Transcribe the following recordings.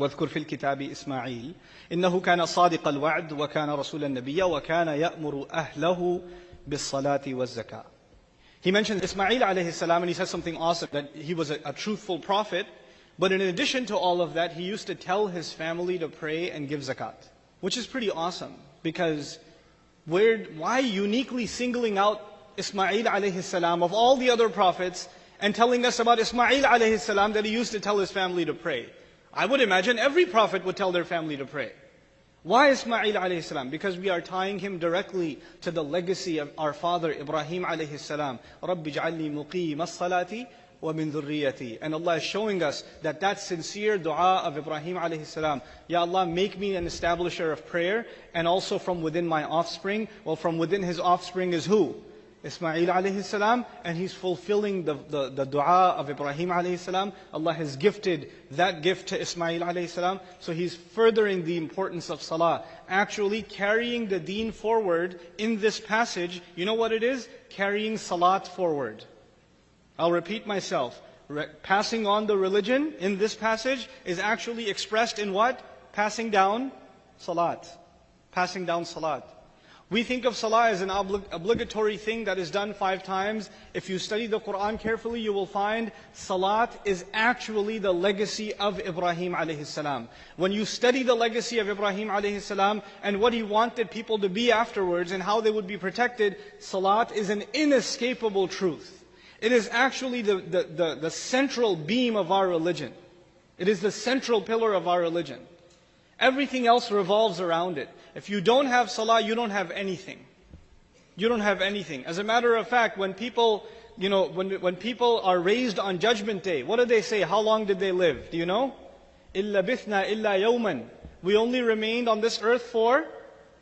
واذكر في الكتاب إسماعيل إنه كان صادق الوعد وكان رسولا نبيا وكان يأمر أهله بالصلاة والزكاة. He mentioned Ismail alayhi salam and he says something awesome, that he was a truthful prophet. But in addition to all of that, he used to tell his family to pray and give zakat. Which is pretty awesome, because why uniquely singling out Ismail alayhi salam of all the other prophets and telling us about Ismail alayhi salam that he used to tell his family to pray? I would imagine every prophet would tell their family to pray. Why Ismail alayhi salam? Because we are tying him directly to the legacy of our father Ibrahim alayhi salam. رَبِّ اجْعَلْنِي مُقِيمَ الصَّلَاةِ وَمِن ذُرِّيَّتِي. And Allah is showing us that sincere dua of Ibrahim alayhi salam. Ya Allah, make me an establisher of prayer, and also from within my offspring. Well, from within his offspring is who? Ismail alayhi salam, and he's fulfilling the dua of Ibrahim alayhi salam. Allah has gifted that gift to Ismail alayhi salam, so he's furthering the importance of salah. Actually carrying the deen forward in this passage, you know what it is? Carrying salat forward. I'll repeat myself. Passing on the religion in this passage is actually expressed in what? Passing down salat. Passing down salat. We think of salah as an obligatory thing that is done 5 times. If you study the Quran carefully, you will find salat is actually the legacy of Ibrahim alayhi salam. When you study the legacy of Ibrahim alayhi salam and what he wanted people to be afterwards and how they would be protected, salat is an inescapable truth. It is actually the central beam of our religion. It is the central pillar of our religion. Everything else revolves around it. If you don't have salah, you don't have anything. You don't have anything. As a matter of fact, when people, when people are raised on Judgment Day, what do they say? How long did they live? Do you know? إِلَّا بِثْنَا إِلَّا يَوْمًا. We only remained on this earth for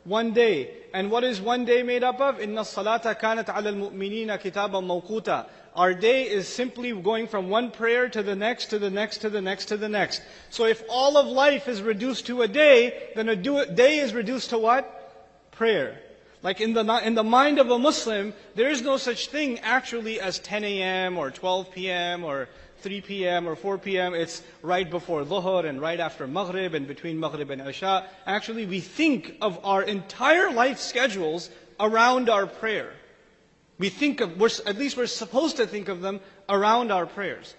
1 day. And what is 1 day made up of? إِنَّ الصَّلَاةَ كَانَتْ عَلَى الْمُؤْمِنِينَ كِتَابًا مَوْقُوتًا. Our day is simply going from one prayer to the next, to the next, to the next, to the next. So if all of life is reduced to a day, then a day is reduced to what? Prayer. Like in the mind of a Muslim, there is no such thing actually as 10 a.m. or 12 p.m. or 3 p.m. or 4 p.m. It's right before Dhuhr and right after Maghrib and between Maghrib and Isha. Actually, we think of our entire life schedules around our prayer. At least we're supposed to think of them around our prayers.